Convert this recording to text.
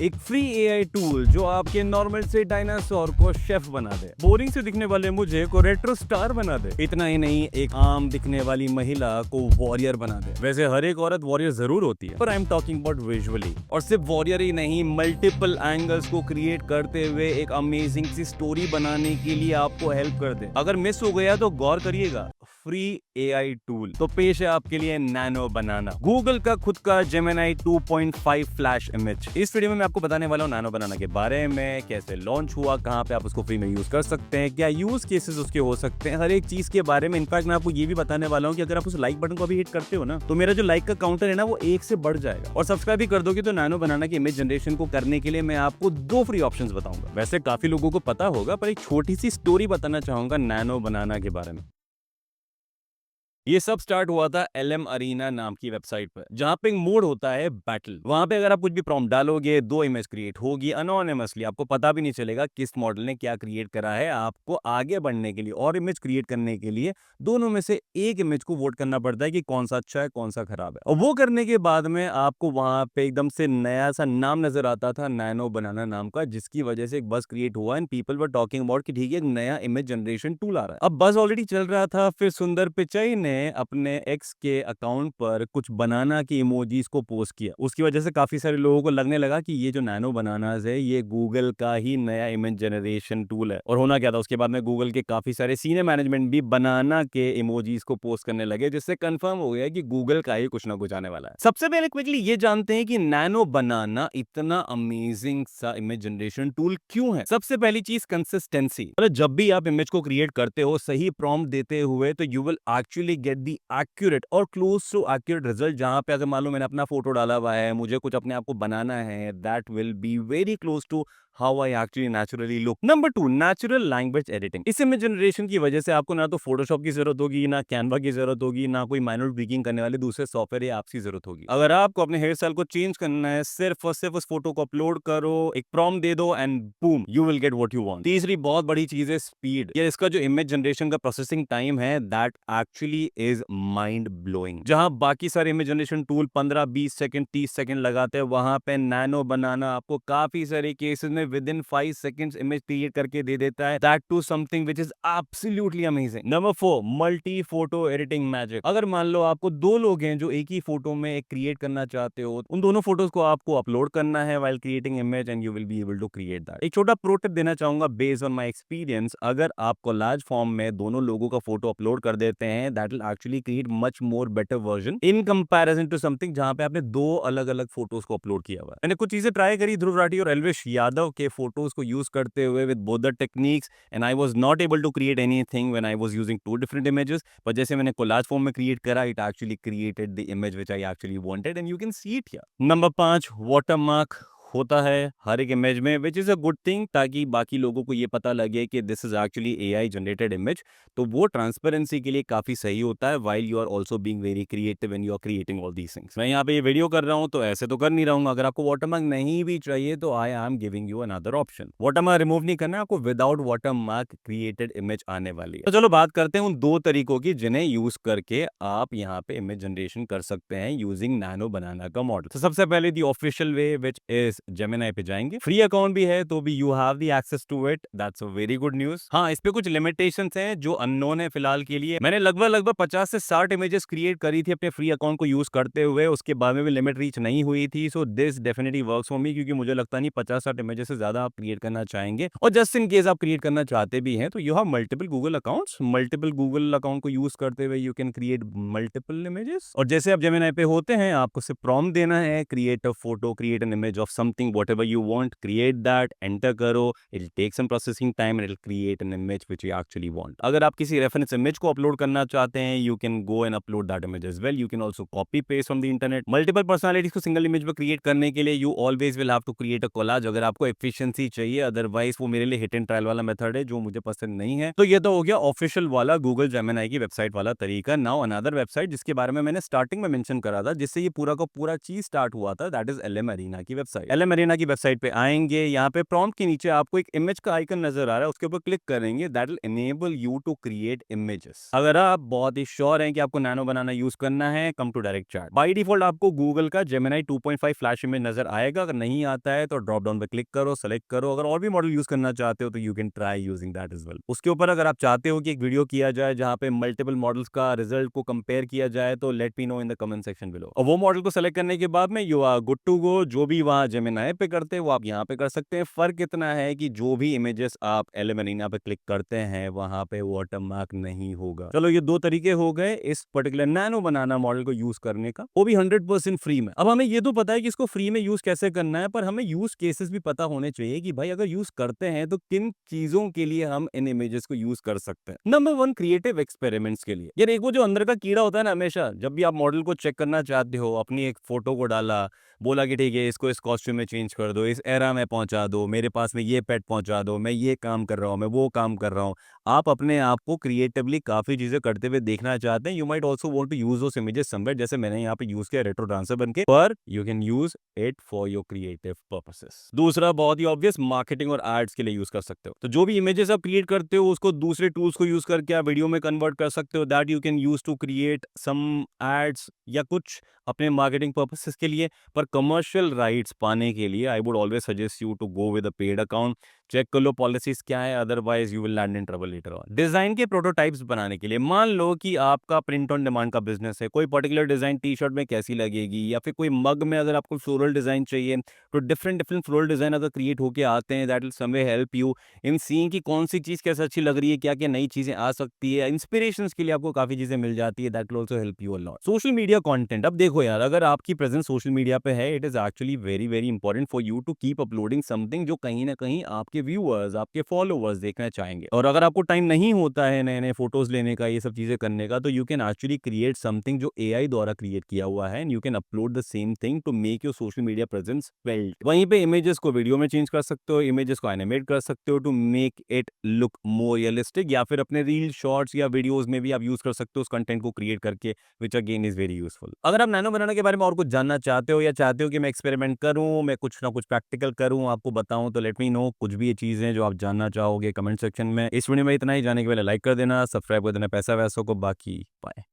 एक free AI tool जो आपके नॉर्मल से डायनासोर को शेफ बना दे, बोरिंग से दिखने वाले मुझे को रेट्रो स्टार बना दे। इतना ही नहीं, एक आम दिखने वाली महिला को वॉरियर बना दे। वैसे हर एक औरत वॉरियर जरूर होती है, पर I am talking about visually. और सिर्फ वॉरियर ही नहीं, मल्टीपल एंगल्स को क्रिएट करते हुए एक अमेजिंग सी स्टोरी बनाने के लिए आपको हेल्प कर दे। अगर मिस हो गया तो गौर करिएगा, फ्री एआई टूल तो पेश है आपके लिए नैनो बनाना, गूगल का खुद का जेमिनी 2.5 फ्लैश इमेज। इस वीडियो में मैं आपको बताने वाला हूँ नैनो बनाना के बारे में, कैसे लॉन्च हुआ, कहाँ पे आप उसको फ्री में यूज कर सकते हैं, क्या यूज केसेस उसके हो सकते हैं, हर एक चीज के बारे में। इनफैक्ट मैं आपको ये भी बताने वाला हूँ कि अगर आप उस लाइक बटन को अभी हिट करते हो ना, तो मेरा जो लाइक का काउंटर है ना, वो 1 से बढ़ जाएगा। और सब्सक्राइब भी कर दोगे तो नैनो बनाना की इमेज जनरेशन को करने के लिए मैं आपको 2 फ्री ऑप्शंस बताऊंगा। वैसे काफी लोगों को पता होगा, पर एक छोटी सी स्टोरी बताना चाहूंगा नैनो बनाना के बारे में। ये सब स्टार्ट हुआ था Lmarena नाम की वेबसाइट पर, जहां पे एक मोड होता है बैटल। वहां पे अगर आप कुछ भी प्रॉम्प्ट डालोगे, 2 इमेज क्रिएट होगी अनोनिमसली। आपको पता भी नहीं चलेगा किस मॉडल ने क्या क्रिएट करा है। आपको आगे बढ़ने के लिए और इमेज क्रिएट करने के लिए दोनों में से एक इमेज को वोट करना पड़ता है कि कौन सा अच्छा है, कौन सा खराब है। और वो करने के बाद में आपको वहां पे एकदम से नया सा नाम नजर आता था, नैनो बनाना नाम का, जिसकी वजह से एक बस क्रिएट हुआ and people were talking about कि ठीक है, एक नया इमेज जनरेशन टूल आ रहा है। अब बस ऑलरेडी चल रहा था, फिर सुंदर पिचाई ने अपने एक्स के अकाउंट पर कुछ बनाना की इमोजीज को पोस्ट किया। उसकी वजह से काफी सारे लोगों को लगने लगा कि ये जो नैनो बनानास है, ये गूगल का ही नया इमेज जनरेशन टूल है। और होना क्या था, उसके बाद में गूगल के काफी सारे सीनियर मैनेजमेंट भी बनाना के इमोजीज को पोस्ट करने लगे, जिससे कंफर्म हो गया कि गूगल का ही कुछ ना कुछ आने वाला है। सबसे पहले क्विकली ये जानते हैं कि नैनो बनाना इतना अमेजिंग सा इमेज जनरेशन टूल क्यों है। सबसे पहली चीज, कंसिस्टेंसी। मतलब जब भी आप इमेज को क्रिएट करते हो सही प्रॉम्प्ट देते हुए, तो you will actually get the accurate और क्लोज टू एक्यूरेट रिजल्ट। जहां पे अगर मान लो मैंने अपना फोटो डाला हुआ है, मुझे कुछ अपने आप को बनाना है, that will be very close to how I actually naturally look. Number 2, natural language editing. इस इमेज जनरेशन की वजह से आपको ना तो फोटोशॉप की जरूरत होगी, ना कैनवा की जरूरत होगी, ना कोई माइनर ट्विकिंग करने वाले दूसरे सॉफ्टवेयर या ऐप्स की जरूरत होगी। अगर आपको अपने हेयर स्टाइल को चेंज करना है, सिर्फ और सिर्फ उस फोटो को अपलोड करो, एक प्रॉम्प्ट दे दो and boom, you will get what you want. तीसरी बहुत बड़ी चीज है स्पीड। ये इसका जो इमेज जनरेशन का प्रोसेसिंग टाइम है, that actually is mind blowing. जहां बाकी सारे image generation tool 15, 20 second, 30 second लगाते हैं, वहां पे नैनो बनाना आपको काफी सारे केसेस में within 5 seconds image create करके दे देता है, that to something which is absolutely amazing. Number 4, multi photo editing magic. अगर मान लो आपको 2 लोग हैं जो एक ही फोटो में एक क्रिएट करना चाहते हो, उन दोनों फोटोज को आपको अपलोड करना है while creating image and you will be able to create that. एक छोटा प्रो टिप देना चाहूंगा बेस्ड ऑन माय एक्सपीरियंस। अगर आप कोलाज फॉर्म में दोनों लोगों का फोटो अपलोड कर देते हैं, that will actually create much more better version in comparison to something जहां पे आपने 2 अलग अलग फोटोज को अपलोड किया हुआ है। मैंने कुछ चीजें ट्राई करी ध्रुव राठी और एल्विश यादव के फोटोज को यूज करते हुए with both the techniques, and I was not able to create anything when I was using 2 different images. पर जैसे मैंने कोलाज फॉर्म में क्रिएट करा, it actually created the image which I actually wanted and you can see it here. Number 5, watermark होता है हर एक image में, which is a good thing, ताकि बाकी लोगों को ये पता लगे कि this is actually AI generated image. तो वो ट्रांसपेरेंसी के लिए काफी सही होता है, while you are also being very creative when you are creating all these things. मैं यहाँ पे ये वीडियो कर रहा हूँ तो ऐसे तो कर नहीं रहा हूँ। अगर आपको वाटरमार्क नहीं भी चाहिए तो I am giving you another option. Watermark remove नहीं करना है आपको, विदाउट वाटरमार्क क्रिएटेड इमेज आने वाली है। तो चलो बात करते हैं उन 2 तरीकों की जिन्हें यूज करके आप यहाँ पे इमेज जनरेशन कर सकते हैं यूजिंग नैनो बनाना का मॉडल। तो सबसे पहले the official way, which is Gemini पे जाएंगे। फ्री अकाउंट भी है तो भी you have the access to it, that's a very good news. हाँ, इस पे कुछ लिमिटेशंस हैं जो अननोन है फिलहाल के लिए। मैंने लगभग 50 से 60 इमेजेस क्रिएट करी थी अपने फ्री अकाउंट को यूज करते हुए, उसके बाद में भी लिमिट रीच नहीं हुई थी। So this definitely works for me, क्योंकि मुझे लगता नहीं 50-60 इमेजेस से ज्यादा आप क्रिएट करना चाहेंगे। और जस्ट इन केस आप क्रिएट करना चाहते भी हैं तो you have multiple Google accounts. Multiple Google account को यूज करते हुए you can create multiple images. और जैसे आप जेमिनी पे होते हैं, आपको सिर्फ प्रॉम्प्ट देना है, create a photo, create an image of something, whatever you want, create that, enter करो, it'll take some processing time and it'll create an image which you actually want. अगर आप किसी reference image को upload करना चाहते हैं, you can go and upload that image as well. You can also copy paste from the internet. Multiple personalities को single image में create करने के लिए you always will have to create a collage अगर आपको efficiency चाहिए। otherwise वो मेरे लिए hit and trial वाला method है जो मुझे पसंद नहीं है। तो ये तो हो गया ऑफिशियल वाला Google Gemini की वेबसाइट वाला तरीका। Now another वेबसाइट जिसके बारे में मैंने स्टार्टिंग में मेंशन करा था, जिससे ये पूरा का पूरा चीज स्टार्ट हुआ था, दैट इज Lmarena की वेबसाइट। Lmarena की वेबसाइट पे आएंगे, यहाँ पे प्रॉम्प्ट के नीचे आपको एक इमेज का आइकन नजर आ रहा है, उसके ऊपर क्लिक करेंगे, that will enable you to create images. अगर आप बहुत ही श्योर हैं कि आपको नैनो बनाना यूज करना है, come to direct chat. By default आपको गूगल का जेमिनी 2.5 फ्लैश इमेज नजर आएगा, अगर नहीं आता है तो ड्रॉप डाउन पे क्लिक करो, सेलेक्ट करो। अगर और भी मॉडल यूज करना चाहते हो तो you can try using that as well. उसके ऊपर अगर आप चाहते हो कि एक वीडियो किया जाए जहां पे मल्टीपल मॉडल्स का रिजल्ट को कंपेयर किया जाए, तो let me know in the comment section below. और वो मॉडल को सेलेक्ट करने के बाद में you are good to go. जो भी वहां जेमिनी पे करते हैं वो आप यहाँ पे कर सकते हैं। फर्क इतना है कि जो भी इमेजेस आप Lmarena पे क्लिक करते हैं वहां पे वाटरमार्क नहीं होगा। चलो, ये दो तरीके हो गए इस पर्टिकुलर नैनो बनाना मॉडल को यूज करने का, वो भी 100% फ्री में। अब हमें ये तो पता है कि इसको फ्री में यूज कैसे करना है, पर हमें यूज केसेस भी पता होने चाहिए कि भाई अगर यूज करते हैं तो किन चीजों के लिए हम इन इमेजेस को यूज कर सकते हैं। नंबर 1, क्रिएटिव एक्सपेरिमेंट्स के लिए। यार, एक वो जो अंदर का कीड़ा होता है ना, हमेशा जब भी आप मॉडल को चेक करना चाहते हो, अपनी एक फोटो को डाला, बोला कि ठीक है इसको इस कॉस्ट्यूम में चेंज कर दो, इस एरा में पहुंचा दो, मेरे पास में ये पेट पहुंचा दो, मैं ये काम कर रहा हूं, मैं वो काम कर रहा हूं। आप अपने आप को क्रिएटिवली काफी चीजें करते हुए देखना चाहते हैं। You might also want to use those images somewhere, जैसे मैंने यहाँ पे यूज किया रेट्रो डांसर बनके, पर you can use it for your creative purposes. दूसरा, बहुत ही ऑब्वियस, मार्केटिंग और एड्स के लिए यूज कर सकते हो। तो जो भी इमेजेस आप क्रिएट करते हो उसको दूसरे टूल्स को यूज करके आप वीडियो में कन्वर्ट कर सकते हो, that you can use to create some ads या कुछ अपने मार्केटिंग पर्पसेस के लिए। पर कमर्शियल राइट्स पाने के लिए I would always suggest you to go with a paid account. Check कर लो पॉलिसीज क्या है, otherwise you will land in trouble later on. Design के प्रोटोटाइप्स बनाने के लिए, मान लो कि आपका प्रिंट ऑन डिमांड का बिजनेस है, कोई पर्टिकुलर डिजाइन टी शर्ट में कैसी लगेगी, या फिर कोई मग में अगर आपको फ्लोरल डिजाइन चाहिए, तो डिफरेंट डिफरेंट फ्लोरल डिजाइन अगर क्रिएट होकर आते हैं, that will someway help you in seeing कि कौन सी चीज कैसे अच्छी लग रही है, क्या क्या नई चीजें आ सकती है। इंस्पिरेशन के लिए आपको काफी चीजें मिल जाती है, that will also help you a lot. Social media content, अब देखो यार, अगर आपकी प्रेजेंस सोशल मीडिया पे है, it is actually very very important for you to keep uploading something जो कहीं ना कहीं आपके व्यूअर्स, आपके फॉलोअर्स देखना चाहेंगे। और अगर आपको टाइम नहीं होता है नए नए फोटोज लेने का, ये सब चीजें करने का, तो you can actually create something जो एआई द्वारा क्रिएट किया हुआ है, and you can upload the same thing to make your social media presence felt. वहीं पे इमेजेस को वीडियो में चेंज कर सकते हो, इमेजेस को एनिमेट कर सकते हो to make it look more realistic, या फिर अपने रील, शॉर्ट्स या वीडियोस में भी आप यूज कर सकते हो उस कंटेंट को क्रिएट करके, which again is very useful. अगर आप नैनो बनाना के बारे में और कुछ जानना चाहते हो, या चाहते हो कि मैं एक्सपेरिमेंट करूं, मैं कुछ ना कुछ प्रैक्टिकल करूं, आपको बताऊं, तो लेट मी नो। कुछ भी ये चीजें जो आप जानना चाहोगे कमेंट सेक्शन में। इस वीडियो में इतना ही। जाने के पहले लाइक कर देना, सब्सक्राइब कर देना पैसा वैसों को। बाकी बाय।